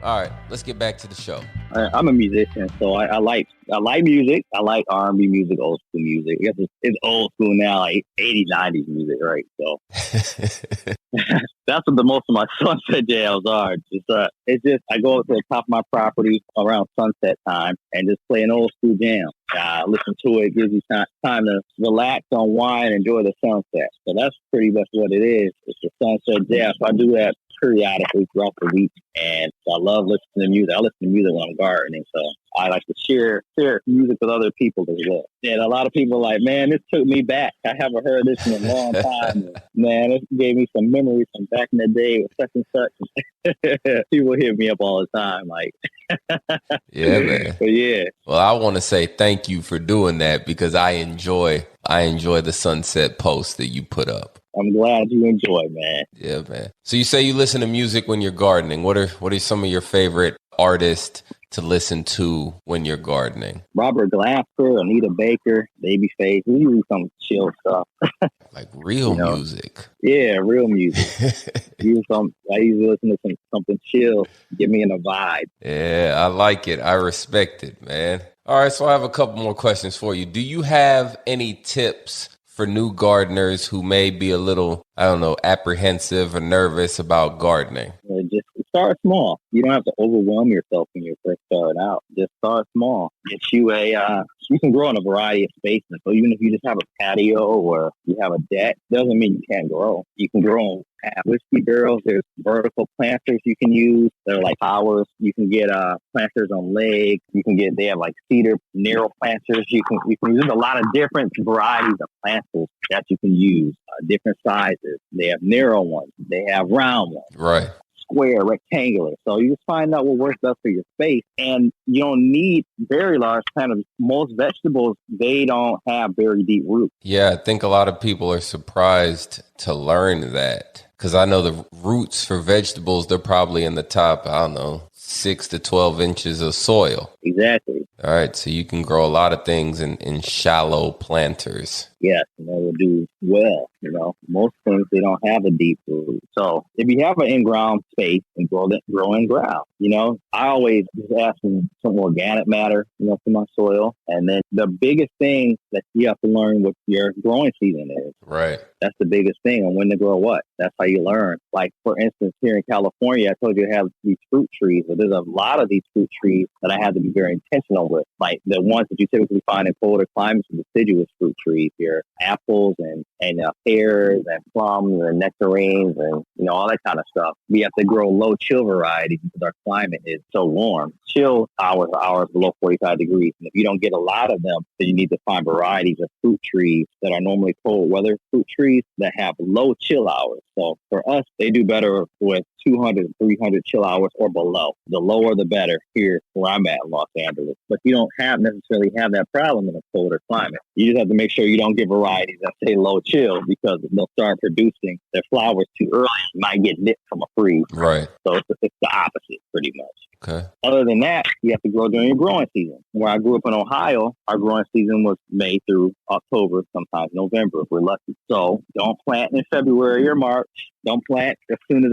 All right, let's get back to the show. I'm a musician, so I like music. I like R&B music, old school music. I guess it's old school now, like 80s, 90s music, right? So that's what most of my sunset jams are. It's just I go up to the top of my property around sunset time and just play an old school jam. Listen to it, gives you time to relax, unwind, enjoy the sunset. So that's pretty much what it is. It's the sunset jam. So I do that periodically throughout the week, and so I love listening to music. I listen to music when I'm gardening, so I like to share music with other people as well. And a lot of people are like, man, this took me back. I haven't heard this in a long time. Man, this gave me some memories from back in the day with such and such. People hit me up all the time, like, yeah, man. But yeah. Well, I want to say thank you for doing that because I enjoy the sunset posts that you put up. I'm glad you enjoy, man. Yeah, man. So you say you listen to music when you're gardening. What are some of your favorite artists to listen to when you're gardening? Robert Glasper, Anita Baker, Babyface. We do some chill stuff. Like real music. Yeah, real music. I usually listen to something chill, get me in a vibe. Yeah, I like it. I respect it, man. All right, so I have a couple more questions for you. Do you have any tips for new gardeners who may be a little, apprehensive or nervous about gardening? Just start small. You don't have to overwhelm yourself when you're first starting out. Just start small. Get you you can grow in a variety of spaces. So even if you just have a patio or you have a deck, doesn't mean you can't grow. You can grow in whiskey barrels. There's vertical planters you can use. They're like towers. You can get planters on legs. They have like cedar narrow planters. You can use a lot of different varieties of planters that you can use. Different sizes. They have narrow ones. They have round ones. Right. Square, rectangular. So you just find out what works best for your space. And you don't need very large planters. Most vegetables, they don't have very deep roots. Yeah, I think a lot of people are surprised to learn that. Because I know the roots for vegetables, they're probably in the top, 6 to 12 inches of soil. Exactly. All right. So you can grow a lot of things in shallow planters. Yes, and they will do well. Most things, they don't have a deep root. So if you have an in-ground space and grow in ground, I always just add some organic matter, to my soil. And then the biggest thing that you have to learn what your growing season is. Right. That's the biggest thing. And when to grow what? That's how you learn. Like, for instance, here in California, I told you I have these fruit trees. But there's a lot of these fruit trees that I have to be very intentional with. Like the ones that you typically find in colder climates, deciduous fruit trees here, apples and pears and plums and nectarines and, all that kind of stuff. We have to grow low chill varieties because our climate is so warm. Chill hours below 45 degrees. And if you don't get a lot of them, then you need to find varieties of fruit trees that are normally cold weather fruit trees that have low chill hours. So for us, they do better with 200, 300 chill hours or below. The lower, the better here where I'm at in Los Angeles. But you don't necessarily have that problem in a colder climate. You just have to make sure you don't get varieties that say low chill because they'll start producing their flowers too early. You might get nipped from a freeze. Right. So it's the opposite pretty much. Okay. Other than that, you have to grow during your growing season. Where I grew up in Ohio, our growing season was May through October, sometimes November if we're lucky. So don't plant in February or March. Don't plant as soon as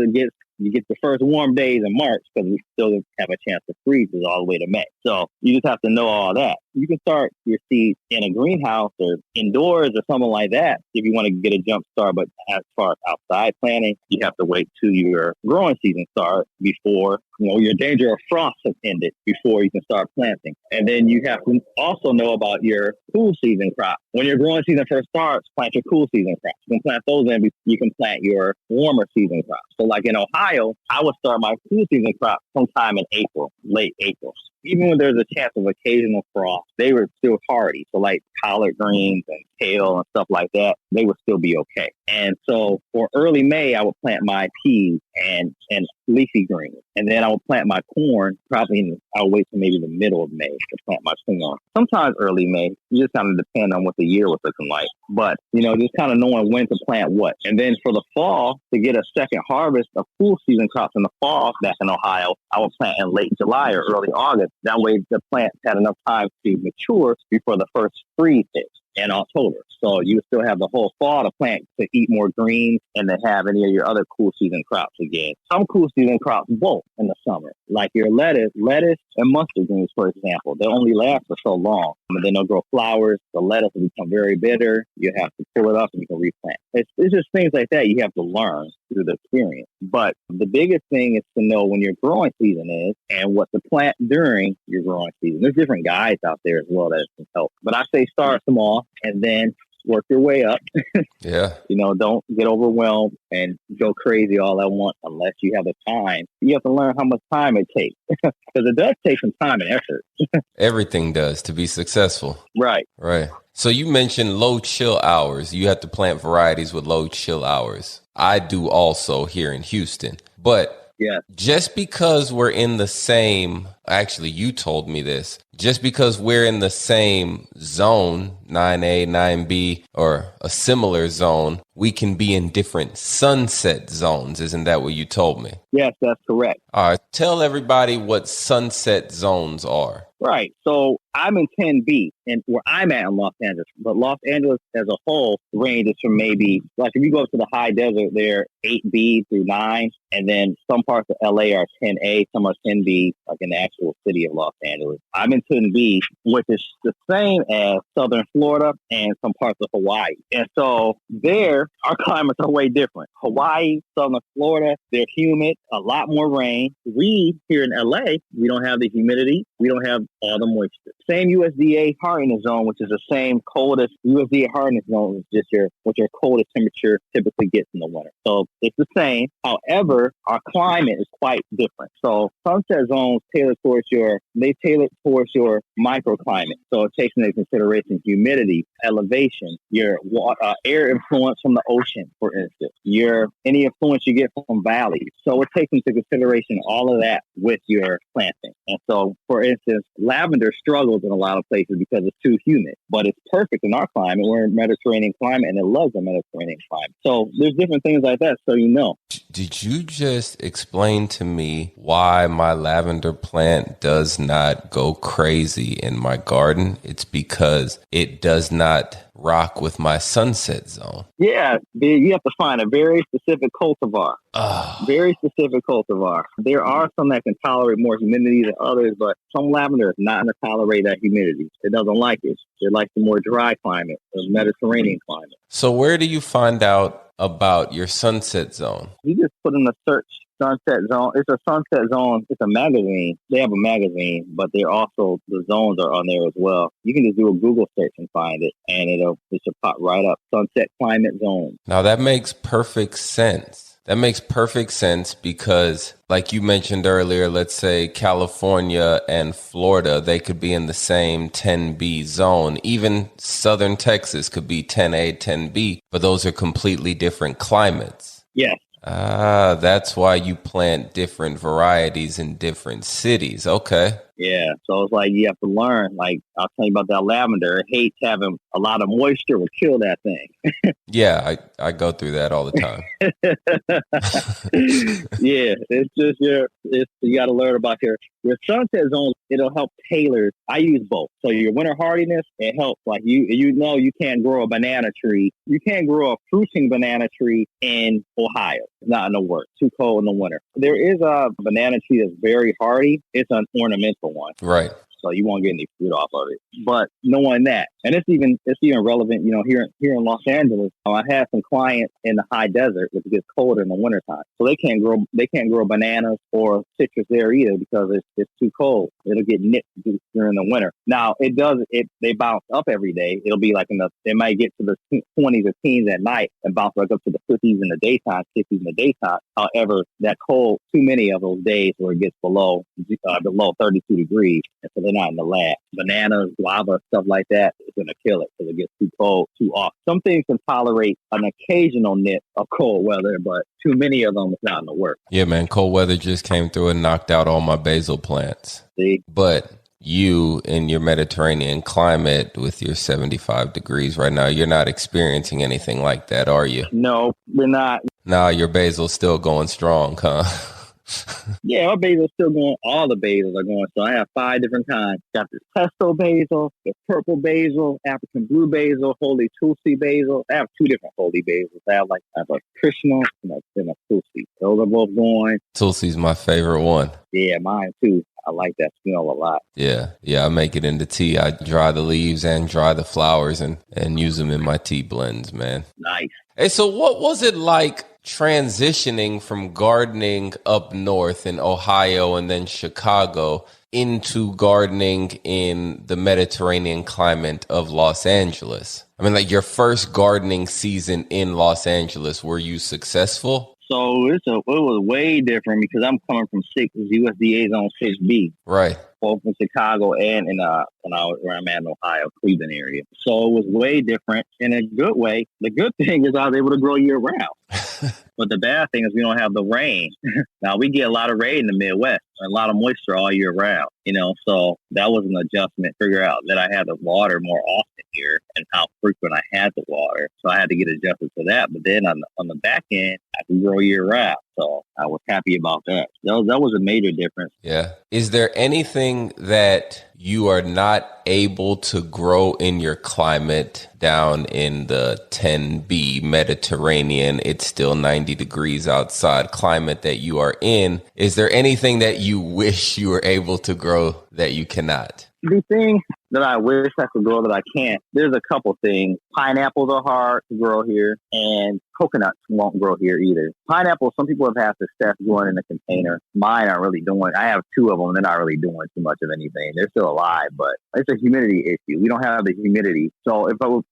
you get the first warm days in March because we still have a chance to freeze all the way to May. So you just have to know all that. You can start your seeds in a greenhouse or indoors or something like that if you want to get a jump start. But as far as outside planting, you have to wait till your growing season starts before, your danger of frost has ended before you can start planting. And then you have to also know about your cool season crop. When your growing season first starts, plant your cool season crops. You can plant those in, you can plant your warmer season crops. So like in Ohio, I would start my cool season crop sometime in April, late April. Even when there's a chance of occasional frost, they were still hardy. So like collard greens and kale and stuff like that, they would still be okay. And so for early May, I would plant my peas and leafy greens. And then I would plant my corn, I'll wait till maybe the middle of May to plant my corn. Sometimes early May, it just kind of depend on what the year was looking like. But, just kind of knowing when to plant what. And then for the fall, to get a second harvest of cool season crops in the fall back in Ohio, I would plant in late July or early August. That way the plant had enough time to mature before the first freeze hits in October. So you still have the whole fall to plant to eat more greens and to have any of your other cool season crops again. Some cool season crops both in the summer, like your lettuce and mustard greens, for example. They only last for so long, and then they'll grow flowers. The lettuce will become very bitter. You have to pull it up and you can replant. It's just things like that you have to learn through the experience. But the biggest thing is to know when your growing season is and what to plant during your growing season. There's different guides out there as well that can help. But I say start small and then work your way up. Yeah. Don't get overwhelmed and go crazy all at once unless you have the time. You have to learn how much time it takes because it does take some time and effort. Everything does to be successful. Right. Right. So you mentioned low chill hours. You have to plant varieties with low chill hours. I do also here in Houston. But yeah, just because we're in the same, actually, you told me this, just because we're in the same zone, 9A, 9B, or a similar zone, we can be in different sunset zones. Isn't that what you told me? Yes, that's correct. All right. Tell everybody what sunset zones are. Right. So I'm in 10B and where I'm at in Los Angeles, but Los Angeles as a whole ranges from maybe, like if you go up to the high desert, they're 8B through 9. And then some parts of LA are 10A, some are 10B, like in the actual city of Los Angeles. I'm in Tin Beach, which is the same as Southern Florida and some parts of Hawaii. And so there, our climates are way different. Hawaii, Southern Florida, they're humid, a lot more rain. We here in LA, we don't have the humidity. We don't have all the moisture. Same USDA hardiness zone, which is the same coldest USDA hardiness zone, is just what your coldest temperature typically gets in the winter. So it's the same. However, our climate is quite different. So sunset zones tailor towards your microclimate. So it takes into consideration humidity, elevation, your air influence from the ocean, for instance, any influence you get from valleys. So it takes into consideration all of that with your planting. And so, for instance, lavender struggles in a lot of places because it's too humid, but it's perfect in our climate. We're in Mediterranean climate, and it loves the Mediterranean climate. So there's different things like that. So Did you just explain to me why my lavender plant does not go crazy in my garden? It's because it does not rock with my sunset zone. Yeah, you have to find a very specific cultivar. Very specific cultivar. There are some that can tolerate more humidity than others, but some lavender is not going to tolerate that humidity. It doesn't like it. It likes the more dry climate, the Mediterranean climate. So where do you find out about your sunset zone? You just put in a search. Sunset zone. It's a sunset zone. It's a magazine. They have a magazine, but they're also, the zones are on there as well. You can just do a Google search and find it, and it should pop right up. Sunset climate zone. Now that makes perfect sense. That makes perfect sense because, like you mentioned earlier, let's say California and Florida, they could be in the same 10B zone. Even Southern Texas could be 10A, 10B, but those are completely different climates. Yes. That's why you plant different varieties in different cities. Okay. Yeah. So it's like you have to learn. Like I'll tell you about that lavender. It hates having a lot of moisture, will kill that thing. Yeah, I go through that all the time. Yeah, it's just you got to learn about your sunset zone. It'll help tailor. I use both. So your winter hardiness, it helps. Like you can't grow a banana tree. You can't grow a fruiting banana tree in Ohio. It's not gonna work. Too cold in the winter. There is a banana tree that's very hardy. It's an ornamental one. Right. So you won't get any fruit off of it. But knowing that, and it's even relevant, here in Los Angeles, I have some clients in the high desert, which gets colder in the wintertime. So they can't grow bananas or citrus there either because it's too cold. It'll get nipped during the winter. Now they bounce up every day. It'll be like they might get to the 20s or teens at night and bounce back up to the 50s in the daytime, 60s in the daytime. However, that cold, too many of those days where it gets below 32 degrees. And so they're not in the lab. Bananas, guava, stuff like that is going to kill it because it gets too cold, too often. Some things can tolerate an occasional nip of cold weather, but too many of them is not going to work. Yeah, man. Cold weather just came through and knocked out all my basil plants. See? But you in your Mediterranean climate with your 75 degrees right now, you're not experiencing anything like that, are you? No, we're not. Nah, your basil's still going strong, huh? Yeah, our basil's still going. All the basils are going. So I have 5 different kinds. Got this pesto basil, the purple basil, African blue basil, holy Tulsi basil. I have 2 different holy basils. I have a Krishna and a Tulsi. Those are both going. Tulsi's my favorite one. Yeah, mine too. I like that smell a lot. Yeah, I make it into tea. I dry the leaves and dry the flowers and use them in my tea blends, man. Nice. Hey, so what was it like transitioning from gardening up north in Ohio and then Chicago into gardening in the Mediterranean climate of Los Angeles? I mean, like your first gardening season in Los Angeles, were you successful? So it was way different because I'm coming from USDA Zone 6B. Right. Both in Chicago and where I'm at in Ohio, Cleveland area. So it was way different in a good way. The good thing is I was able to grow year round. But the bad thing is we don't have the rain. Now we get a lot of rain in the Midwest, a lot of moisture all year round, so that was an adjustment, figure out that I had to water more often here and how frequent I had to water. So I had to get adjusted to that. But then on the back end, I can grow year round. So I was happy about that. That was a major difference. Yeah. Is there anything that you are not able to grow in your climate down in the 10B Mediterranean, it's still 90 degrees outside climate that you are in, is there anything that you wish you were able to grow that you cannot? The thing that I wish I could grow that I can't, there's a couple things. Pineapples are hard to grow here, and coconuts won't grow here either. Pineapples, some people have had success growing in a container. Mine aren't really doing. I have two of them. They're not really doing too much of anything. They're still alive, but it's a humidity issue. We don't have the humidity. So if I was,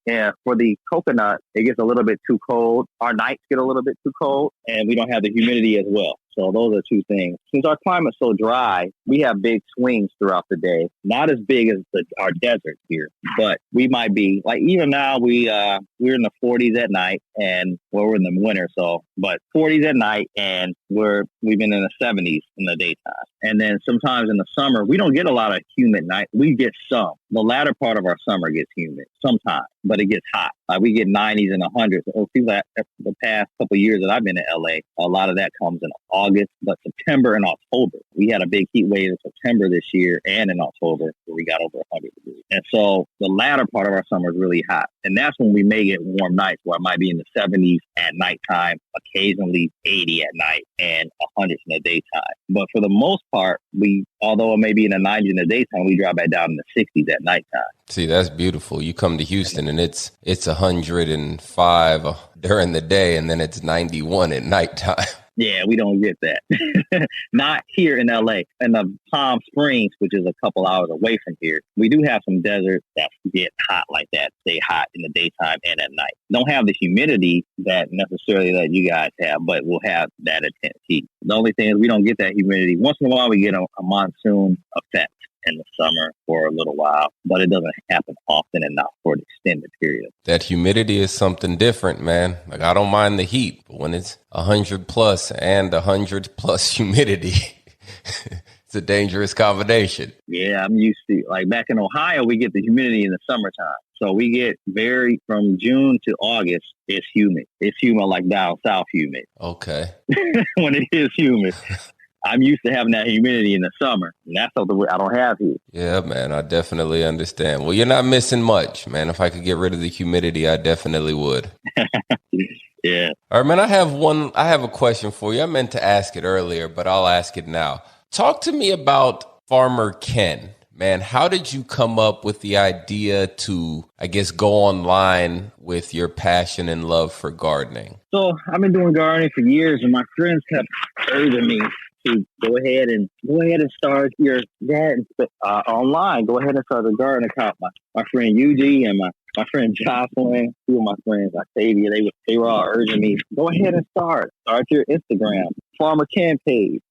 for the coconut, it gets a little bit too cold. Our nights get a little bit too cold, and we don't have the humidity as well. So those are two things. Since our climate's so dry, we have big swings throughout the day. Not as big as our desert here, but we might be like, even now we're in the 40s at night, and we're in the winter. So, but 40s at night, and we've been in the 70s in the daytime. And then sometimes in the summer, we don't get a lot of humid nights. We get some. The latter part of our summer gets humid sometimes, but it gets hot. We get 90s and 100s. The past couple of years that I've been in LA, a lot of that comes in August, but September and October. We had a big heat wave in September this year and in October where we got over 100 degrees. And so the latter part of our summer is really hot. And that's when we may get warm nights where it might be in the 70s at nighttime, occasionally 80 at night and 100s in the daytime. But for the most part, although it may be in the 90s in the daytime, we drop back down in the 60s at nighttime. See, that's beautiful. You come to Houston and it's 105 during the day, and then it's 91 at nighttime. Yeah, we don't get that. Not here in LA. In the Palm Springs, which is a couple hours away from here, we do have some deserts that get hot like that, stay hot in the daytime and at night. Don't have the humidity that necessarily that you guys have, but we'll have that intense heat. The only thing is we don't get that humidity. Once in a while, we get a monsoon effect in the summer for a little while, but it doesn't happen often and not for an extended period. That humidity is something different, man. Like, I don't mind the heat, but when it's 100 plus and 100 plus humidity, it's a dangerous combination. Yeah, I'm used to, like back in Ohio, we get the humidity in the summertime. So we get from June to August, it's humid. It's humid like down south humid. Okay. When it is humid. I'm used to having that humidity in the summer, and that's something I don't have here. Yeah, man, I definitely understand. Well, you're not missing much, man. If I could get rid of the humidity, I definitely would. Yeah. All right, man, I have a question for you. I meant to ask it earlier, but I'll ask it now. Talk to me about Farmer Ken. Man, how did you come up with the idea to, I guess, go online with your passion and love for gardening? So I've been doing gardening for years, and my friends kept urging me to go ahead and start your garden online. Go ahead and start a garden account. My friend Eugene and my friend Jocelyn, two of my friends, Octavia, they were all urging me, go ahead and start your Instagram, Farmer Ken page.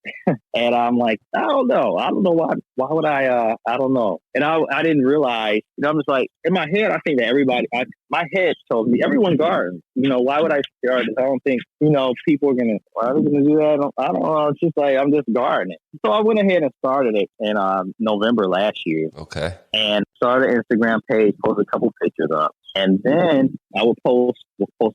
And I'm like, I don't know why would I don't know. And I didn't realize, I'm just like, in my head, I think that my head told me everyone gardens. Why would I start this? I don't think, people are why are they going to do that? I don't know. It's just like, I'm just gardening. So I went ahead and started it in November last year. Okay. And started an Instagram page, posted a couple pictures up. And then I would post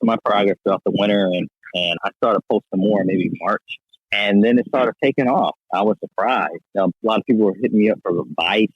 my progress throughout the winter. And I started posting more maybe March. And then it started taking off. I was surprised. A lot of people were hitting me up for advice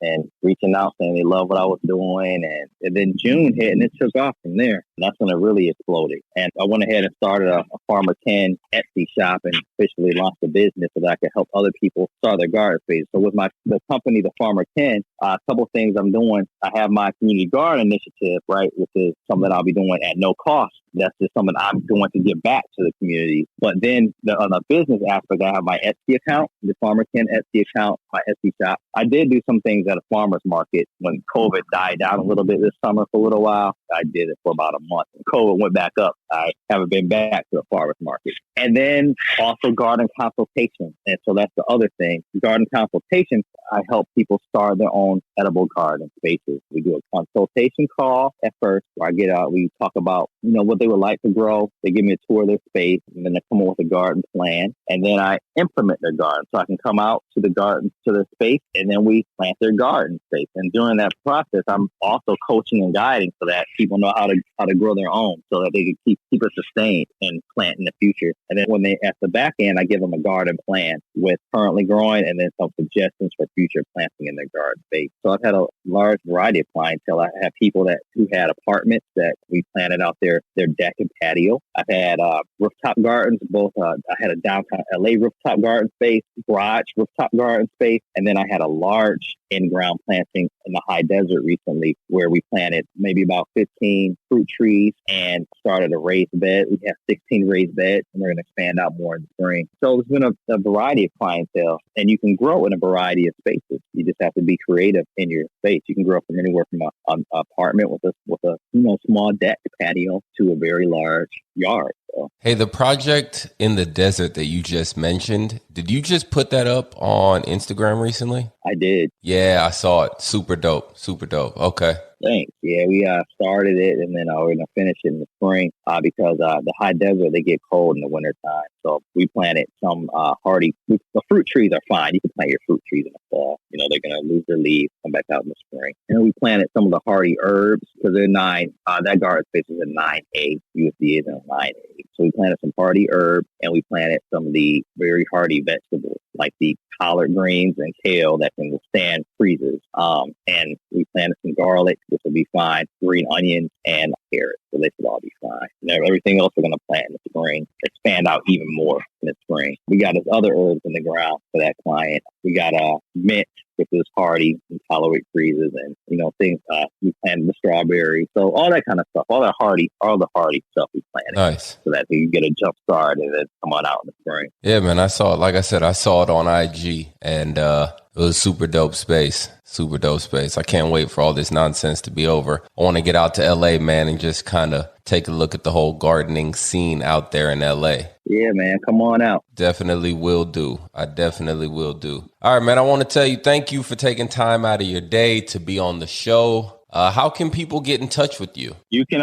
and reaching out saying they love what I was doing. And then June hit and it took off from there. And that's when it really exploded. And I went ahead and started a Farmer Ken Etsy shop and officially launched a business so that I could help other people start their garden space. So with the company, the Farmer Ken, a couple of things I'm doing. I have my community garden initiative, right, which is something I'll be doing at no cost. That's just something I'm doing to give back to the community. But then on the business aspect, I have my Etsy account, the Farmer Ken Etsy account, my Etsy shop. I did do some things at a farmer's market when COVID died down a little bit this summer for a little while. I did it for about a month. When COVID went back up, I haven't been back to the farmer's market. And then also garden consultation. And so that's the other thing. Garden consultation, I help people start their own edible garden spaces. We do a consultation call at first where we talk about, what they would like to grow. They give me a tour of their space, and then they come up with a garden plan. And then I implement their garden. So I can come out to the garden, to their space, and then we plant their garden space. And during that process, I'm also coaching and guiding so that people know how to grow their own so that they can keep it sustained and plant in the future. And then when they at the back end, I give them a garden plan with currently growing and then some suggestions for future planting in their garden space. So I've had a large variety of clientele. I have people who had apartments that we planted out their deck and patio. I've had rooftop gardens, both I had a downtown LA rooftop garden space, garage rooftop garden space, and then I had a large in-ground planting in the high desert recently where we planted maybe about 15 fruit trees and started a raised bed. We have 16 raised beds, and we're going to expand out more in the spring. So it's been a variety of clientele, and you can grow in a variety of spaces. You just have to be creative in your space. You can grow from anywhere from an apartment with a small deck patio to a very large yard. So. Hey, the project in the desert that you just mentioned, did you just put that up on Instagram recently? I did. Yeah, I saw it. Super dope. Super dope. Okay. Thanks. Yeah, we started it, and then we're going to finish it in the spring because the high desert, they get cold in the wintertime. So we planted some hardy. The fruit trees are fine. You can plant your fruit trees in the fall. They're going to lose their leaves, come back out in the spring. And we planted some of the hardy herbs because they're 9. That garden space is a 9A. USDA is a 9A. So we planted some hardy herbs, and we planted some of the very hardy vegetables like the collard greens and kale that can withstand freezes. And we planted some garlic, which will be fine, green onions, and carrots. So they should all be fine. And everything else we're going to plant in the spring, expand out even more in the spring. We got other herbs in the ground for that client. We got mint, which is hardy and tolerate freezes, and things. We planted the strawberries, so all that kind of stuff, all the hardy stuff we planted. Nice, so that you get a jump start and then come on out in the spring. Yeah, man, I saw it. Like I said, I saw it on IG, and it was super dope space. Super dope space. I can't wait for all this nonsense to be over. I want to get out to LA, man, and just kind of take a look at the whole gardening scene out there in LA. Yeah, man, come on out. Definitely will do. I definitely will do. All right, man, I want to tell you, thank you for taking time out of your day to be on the show. How can people get in touch with you? You can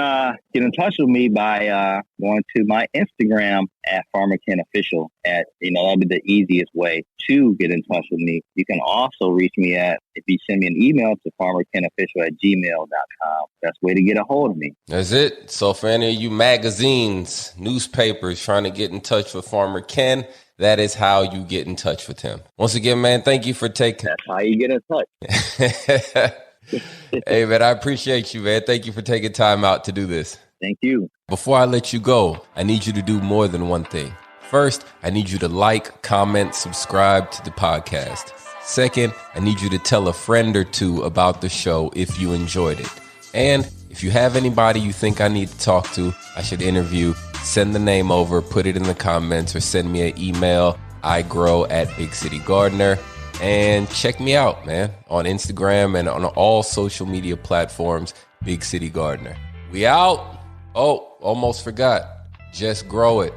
get in touch with me by going to my Instagram at FarmerKenOfficial. That'd be the easiest way to get in touch with me. You can also reach me if you send me an email to farmerkenofficial@gmail.com. That's the way to get a hold of me. That's it. So for any of you magazines, newspapers trying to get in touch with Farmer Ken, that is how you get in touch with him. Once again, man, thank you for taking... That's how you get in touch. Hey, man, I appreciate you, man. Thank you for taking time out to do this. Thank you. Before I let you go, I need you to do more than one thing. First, I need you to like, comment, subscribe to the podcast. Second, I need you to tell a friend or two about the show if you enjoyed it. And if you have anybody you think I need to talk to, I should interview, send the name over, put it in the comments, or send me an email, igrow@BigCityGardener. And check me out, man, on Instagram and on all social media platforms, Big City Gardener. We out. Oh, almost forgot. Just grow it.